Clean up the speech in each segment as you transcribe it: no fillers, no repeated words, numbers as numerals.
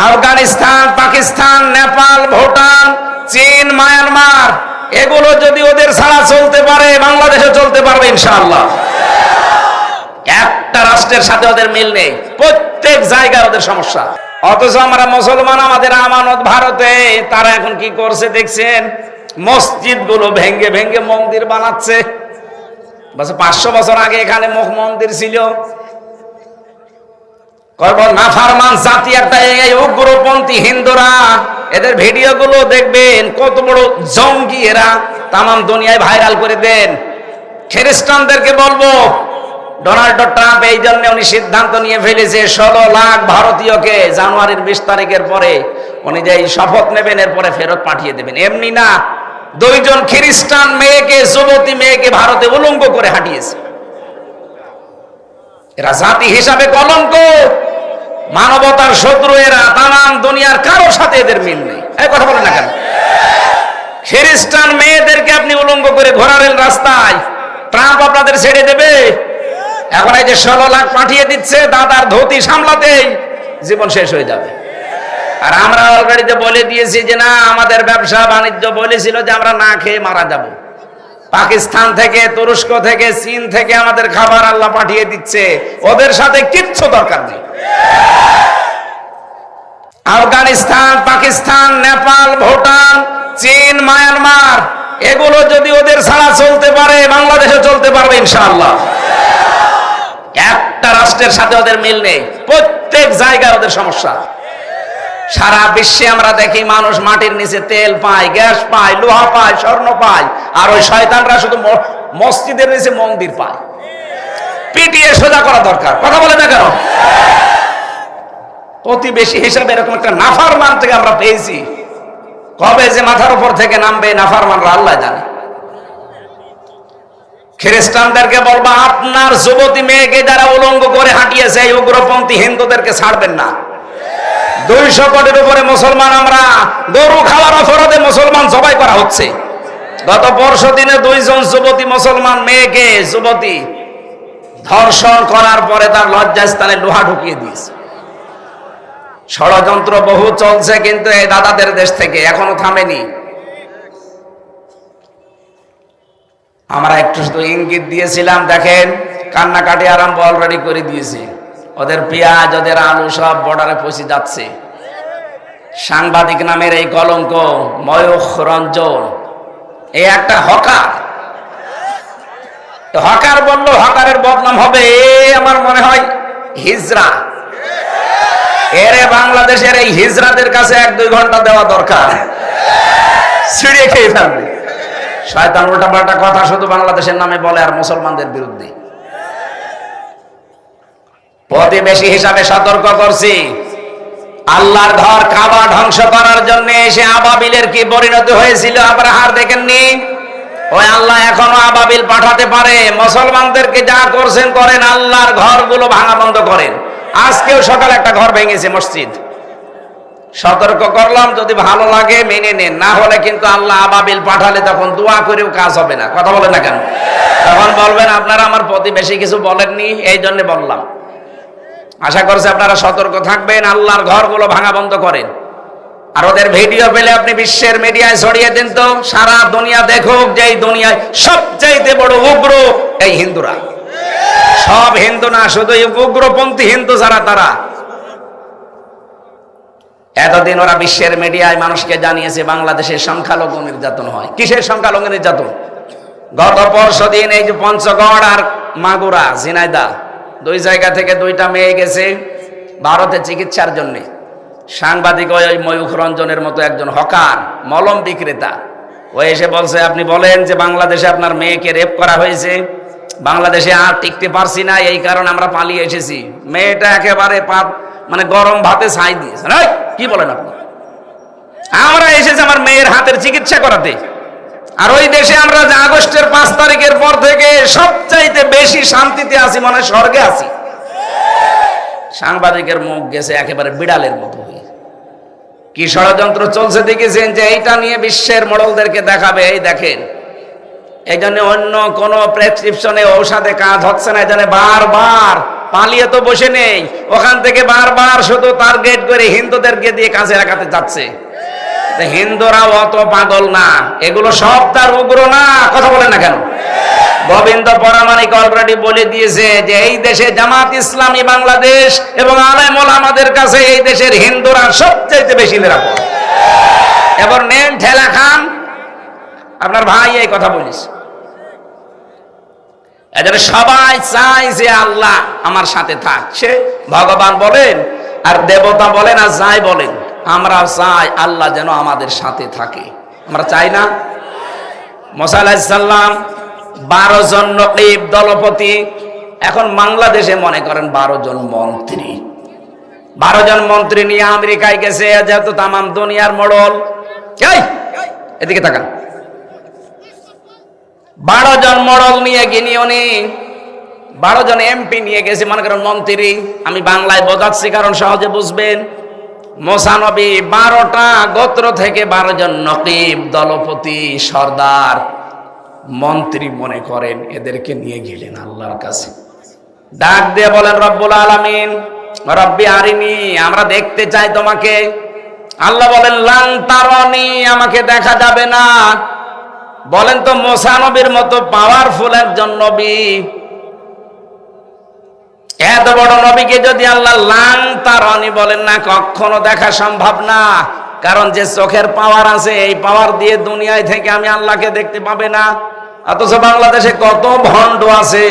আফগানিস্তান, পাকিস্তান, নেপাল, ভুটান, চীন, মায়ানমার, এগুলো যদি ওদের ছাড়া চলতে পারে, বাংলাদেশে চলতে পারবে ইনশাআল্লাহ। একটা রাষ্ট্রের সাথে ওদের মিল নেই, প্রত্যেক জায়গায় ওদের সমস্যা। অথচ আমরা মুসলমান, আমাদের আমানত ভারতে, তারা এখন কি করছে দেখছেন? মসজিদ গুলো ভেঙ্গে ভেঙ্গে মন্দির বানাচ্ছে। 500 বছর আগে এখানে মন্দির ছিল। নাফরমান জাতি একটা, এই উগ্রপন্থী হিন্দুরা, এদের ভিডিও গুলো দেখবেন, কত বড় জঙ্গি এরা, তাম দুনিয়ায় ভাইরাল করে দেন। খ্রিস্টানদেরকে বলবো, ডোনাল্ড ট্রাম্প এই জন্য উনি সিদ্ধান্ত নিয়ে ফেলেছে 16 লাখ ভারতীয়কে জানুয়ারির 20 তারিখের পরে উনি যে শপথ নেবেন, এরপরে ফেরত পাঠিয়ে দেবেন। এমনি না, 2 জন খ্রিস্টান মেয়েকে, যুবতী মেয়েকে ভারতে উলঙ্গ করে হাঁটিয়েছে। এরা জাতি হিসাবে কলঙ্ক, মানবতার শত্রু এরা। তাম দুনিয়ার কারো সাথে এদের মিল নেই। এই কথা বলেন না কেন? খ্রিস্টান মেয়েদেরকে আপনি উলঙ্গ করে ঘোরালেন রাস্তায়, ট্রাম্প আপনাদের ছেড়ে দেবে? এখন এই যে 16 লাখ পাঠিয়ে দিচ্ছে, দাদার ধুতি সামলাতেই জীবন শেষ হয়ে যাবে। আর আমরা অলরেডি বলে দিয়েছি যে না, আমাদের ব্যবসা বাণিজ্য বলেছিল যে আমরা না খেয়ে মারা যাব। পাকিস্তান থেকে, তুরস্ক থেকে, চীন থেকে আমাদের খাবার আল্লাহ পাঠিয়ে দিচ্ছে, ওদের সাথে কিচ্ছু দরকার নেই। আফগানিস্তান, পাকিস্তান, নেপাল, ভুটান, চীন, মায়ানমার, এগুলো যদি ওদের ছাড়া চলতে পারে, বাংলাদেশে চলতে পারবে ইনশাআল্লাহ। একটা রাষ্ট্রের সাথে ওদের মিল নেই, প্রত্যেক জায়গায় ওদের সমস্যা। সারা বিশ্বে আমরা দেখি মানুষ মাটির নিচে তেল পায়, গ্যাস পায়, লোহা পায়, স্বর্ণ পায়, আর ওই শয়তানরা শুধু মসজিদের নিচে মন্দির পায়। পিটিয়ে সোজা করা দরকার। কথা বলে না কেন? প্রতিবেশী হিসাবে এরকম একটা নাফরমান থেকে আমরা পেয়েছি, কবে যে মাথার উপর থেকে নামবে নাফরমানরা আল্লাহ জানে। খ্রিস্টানদেরকে বলবা, আপনার যুবতী মেয়েকে যারা উলঙ্গ করে হাঁটিয়েছে, এই উগ্রপন্থী হিন্দুদেরকে ছাড়বেন না। 200 কোটির উপরে মুসলমান আমরা, গরু খাওয়ার অপরাধে মুসলমান জবাই করা হচ্ছে। গত পরশু দিনে 2 জন যুবতী মুসলমান মেয়েকে, যুবতী ধর্ষণ করার পরে তার লজ্জাস্থানে লোহা ঢুকিয়ে দিয়েছে। ষড়যন্ত্র বহু চলছে, কিন্তু এই দাদাদের দেশ থেকে এখনো থামেনি। আমরা একটু শুধু ইঙ্গিত দিয়েছিলাম, দেখেন কান্নাকাটি আরম্ভ অলরেডি করে দিয়েছে। ওদের পেঁয়াজ, ওদের আলু সব বর্ডারে পৌঁছে যাচ্ছে। সাংবাদিক নামের এই কলঙ্ক, ময়ূখ রঞ্জন, এই একটা হকার। হকার বললো, হকারের বদনাম হবে। আমার মনে হয় হিজড়া। এরে বাংলাদেশের এই হিজড়াদের কাছে 1-2 ঘন্টা দেওয়া দরকার, ছিঁড়ে খেয়ে ফেলবে। শয়তান উল্টাপাল্টা কথা শুধু বাংলাদেশের নামে বলে, আর মুসলমানদের বিরুদ্ধে। প্রতিবেশী হিসাবে সতর্ক করছি, আল্লাহর ঘর কাবা ধ্বংস করার জন্য এসে আবাবিলের কি পরিণতি হয়েছিল আব্রাহার দেখেননি? ওই আল্লাহ এখনো আবাবিল পাঠাতে পারে। মুসলমানদেরকে যা করছেন করেন, আল্লাহর ঘরগুলো ভাঙা বন্ধ করেন। আজকেও সকালে একটা ঘর ভেঙেছে, মসজিদ। সতর্ক করলাম, যদি ভালো লাগে মেনে নেন, না হলে কিন্তু আল্লাহ আবাবিল পাঠালে তখন দোয়া করেও কাজ হবে না। কথা বলে না কেন? তখন বলবেন আপনারা আমার প্রতিবেশী কিছু বলেননি, এই জন্য বললাম। আশা করছি আপনারা সতর্ক থাকবেন, আল্লাহর ঘরগুলো ভাঙা বন্ধ করেন। আর ওদের ভিডিও পেলে আপনি বিশ্বের মিডিয়ায় ছড়িয়ে দিন, তো সারা দুনিয়া দেখুক যে এই দুনিয়ায় সবচাইতে বড় উগ্র এই হিন্দুরা। সব হিন্দু না, শুধু উগ্রপন্থী হিন্দু যারা, তারা। এতদিন ওরা বিশ্বের মিডিয়ায় মানুষকে জানিয়েছে বাংলাদেশের সংখ্যালঘু নির্যাতন হয়। কিসের সংখ্যালঘু নির্যাতন? গত পরশু দিন এই যে পঞ্চগড় আর মাগুরা, ঝিনাইদহ, 2 জায়গা থেকে 2টা মেয়ে গেছে ভারতে চিকিৎসার জন্য। সাংবাদিক ওই ময়ূখ রঞ্জনের মতো একজন হকার, মলম বিক্রেতা, ও এসে বলছে, আপনি বলেন যে বাংলাদেশে আপনার মেয়েকে রেপ করা হয়েছে, বাংলাদেশে আর টিকতে পারছি না, এই কারণে আমরা পালিয়ে এসেছি। মেয়েটা একেবারে মানে গরম ভাতে ছাই দিয়েছে। কি বলেন আপনি? আমরা এসেছি আমার মেয়ের হাতের চিকিৎসা করাতে। আর ওই দেশে আমরা যে আগস্টের 5 তারিখের পর থেকে সবচাইতে বেশি শান্তিতে আছি, মনে হয় স্বর্গে আছি। সাংবাদিকের মুখ গেছে একেবারে বিড়ালের মতো হয়ে। কি ষড়যন্ত্র চলছে দেখেছেন, যে এইটা নিয়ে বিশ্বের মোড়লদেরকে দেখাবে, এই দেখেন। এই জন্য অন্য কোন প্রেসক্রিপশনে ঔষধে কাজ হচ্ছে না, এই জন্য বারবার পালিয়ে তো বসে নেই, ওখান থেকে বারবার শুধু টার্গেট করে হিন্দুদেরকে দিয়ে কাছে রাখাতে যাচ্ছে। হিন্দুরা অত পাগল না, এগুলো সব তার উগ্র না। কথা বলেন না কেন? গোবিন্দ পরামানিক অলরেডি বলে দিয়েছে যে এই দেশে জামাত ইসলামী বাংলাদেশ এবং আলেম ওলামাদের কাছে এই দেশের হিন্দুরা সবচেয়ে বেশি নিরাপদ। এবার নেন ঠেলা খান, আপনার ভাই এই কথা বলিস। এদের সবাই চায় যে আল্লাহ আমার সাথে থাক। সে ভগবান বলেন আর দেবতা বলেন আর যাই বলেন, আমরা চাই আল্লাহ যেন আমাদের সাথে থাকে। আমরা চাই না? মুসা আলাইহিস সালাম 12 জন নকিব দলপতি, এখন বাংলাদেশে মনে করেন 12 জন মন্ত্রী। 12 জন মন্ত্রী নিয়ে আমেরিকায় গেছে, যেহেতু তামাম দুনিয়ার মোড়ল। এদিকে তাকান। 12 জন মোড়ল নিয়ে গিয়ে উনি 12 জন এমপি নিয়ে গেছে, মনে করেন মন্ত্রী। আমি বাংলায় বোঝাচ্ছি কারণ সহজে বুঝবেন। মুসা নবী 12টা গোত্র থেকে 12 জন নকিব দলপতি সর্দার মন্ত্রী মনে করেন, এদেরকে নিয়ে গেলেন আল্লাহর কাছে। ডাক দিয়ে বলেন, রব্বুল আলামিন, রব্বি আরিনি, আমরা দেখতে চাই তোমাকে। আল্লাহ বলেন, লান তারানি, আমাকে দেখা যাবে না। বলেন তো মুসা নবীর মতো পাওয়ারফুল একজন নবী, এত বড় নবীকে যদি আল্লাহ লান তারানি বলেন না, কখনো দেখা সম্ভব না। কারণ যে চোখের পাওয়ার আছে, এই পাওয়ার দিয়ে দুনিয়ায় থেকে আমি আল্লাহকে দেখতে পাবে না। অথচ বাংলাদেশে কত ভণ্ড আছে,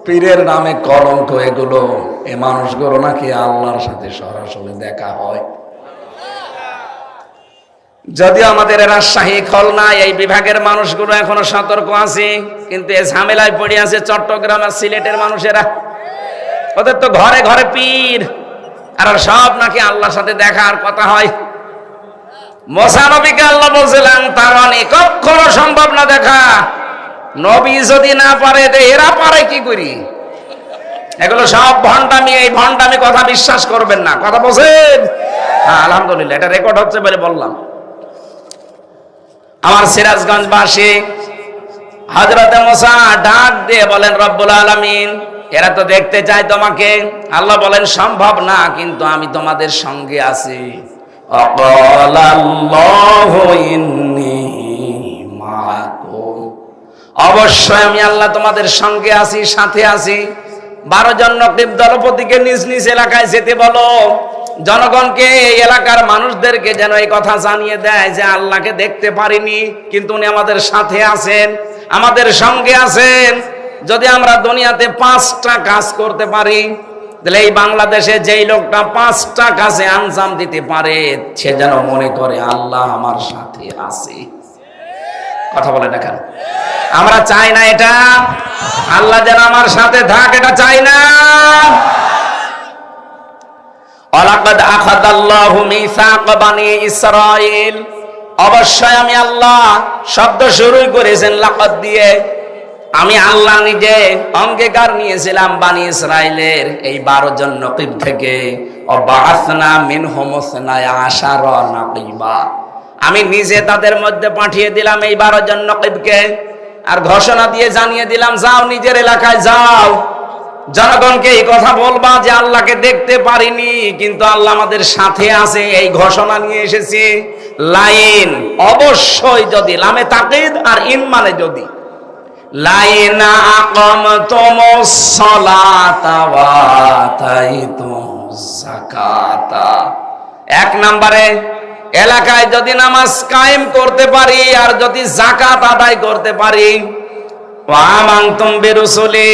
পীরের নামে কলঙ্ক এগুলো। এই মানুষগুলো নাকি আল্লাহর সাথে সরাসরি দেখা হয়। যদিও আমাদের রাজশাহী, খুলনা এই বিভাগের মানুষগুলো এখনো সতর্ক আছে, কিন্তু এই ঝামেলায় পড়ে আছে চট্টগ্রাম আর সিলেটের মানুষেরা। ওদের তো ঘরে ঘরে পীর, আর সব নাকি আল্লাহর সাথে দেখার কথা হয়। মুসা নবীকে আল্লাহ বলছিলেন তারানি, কখনো সম্ভব না দেখা। নবী যদি না পারে, এরা পারে কি করি? এগুলো সব ভণ্ডামি। এই ভণ্ডামি কথা বিশ্বাস করবেন না। কথা বলছেন? হ্যাঁ, আলহামদুলিল্লাহ, এটা রেকর্ড হচ্ছে বলে বললাম। আমার সিরাজগঞ্জবাসী, হযরতে মুসা ডাক দিয়ে বলেন, রব্বুল আলামিন, এরা তো দেখতে চায় তোমাকে। আল্লাহ বলেন, সম্ভব না, কিন্তু আমি তোমাদের সঙ্গে আছি। অবশ্যই আমি আল্লাহ তোমাদের সঙ্গে আছি, সাথে আছি। 12 জন নকিব দলপতিকে নিজ নিজ এলাকায় যেতে বলো, জনগণকে, এই এলাকার মানুষদেরকে যেন এই কথা জানিয়ে দেয় যে আল্লাহকে দেখতে পারিনি, কিন্তু উনি আমাদের সাথে আছেন, আমাদের সঙ্গে আছেন। যদি আমরা দুনিয়াতে 5টা কাজ করতে পারি, তাহলে এই বাংলাদেশে যেই লোকটা 5টা কাজে আঞ্জাম দিতে পারে, সে যেন মনে করে আল্লাহ আমার সাথে আছে। কথা বলে না কেন? আমরা চাই না এটা? আল্লাহ যেন আমার সাথে থাক, এটা চাই না? ওয়ালাকাদ আখাযাল্লাহু মিসাক বানি ইসরাঈল, অবশ্যই আমি আল্লাহ, শব্দ শুরুই করেছেন লাকাদ দিয়ে। আমি আল্লাহ নিজে অঙ্গীকার নিয়েছিলাম বানি ইসরাইলের এই 12 জন নকিব থেকে। ওয়াবাআসনা মিনহুম 12 নাকিবা, আমি নিজে তাদের মধ্যে পাঠিয়ে দিলাম এই 12 জন নকিবকে, আর ঘোষণা দিয়ে জানিয়ে দিলাম, যাও নিজের এলাকায় যাও, জনগণকে এই কথা বলবা যে আল্লাহকে দেখতে পারিনি, কিন্তু আল্লাহ আমাদের সাথে আছে, এই ঘোষণা নিয়ে এসেছি। লাইন, অবশ্যই, যদি লামে তাকিদ আর ইন মানে যদি, লাইনা আকামতুমুস সালাতা ওয়া আতাইতুমুজ যাকাতা। 1 নম্বরে, এলাকায় যদি নামাজ কায়েম করতে পারি আর যদি যাকাত আদায় করতে পারি, ওয়া আমানতুম বিরুসুলি,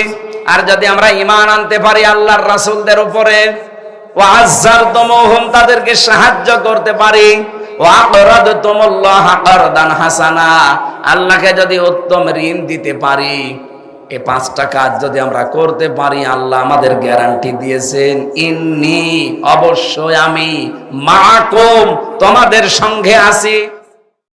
আর যদি আমরা ঈমান আনতে পারি আল্লাহর রাসূলদের উপরে, ওয়া আযযারতুমুহুম, তাদেরকে সাহায্য করতে পারি, ওয়া আকরাদতুমুল্লাহা কারদান হাসানা, আল্লাহকে যদি উত্তম ঋণ দিতে পারি, এই 5টা কাজ যদি আমরা করতে পারি, আল্লাহ আমাদের গ্যারান্টি দিয়েছেন, ইন্নী, অবশ্যই আমি, মাআকুম, তোমাদের সঙ্গে আছি।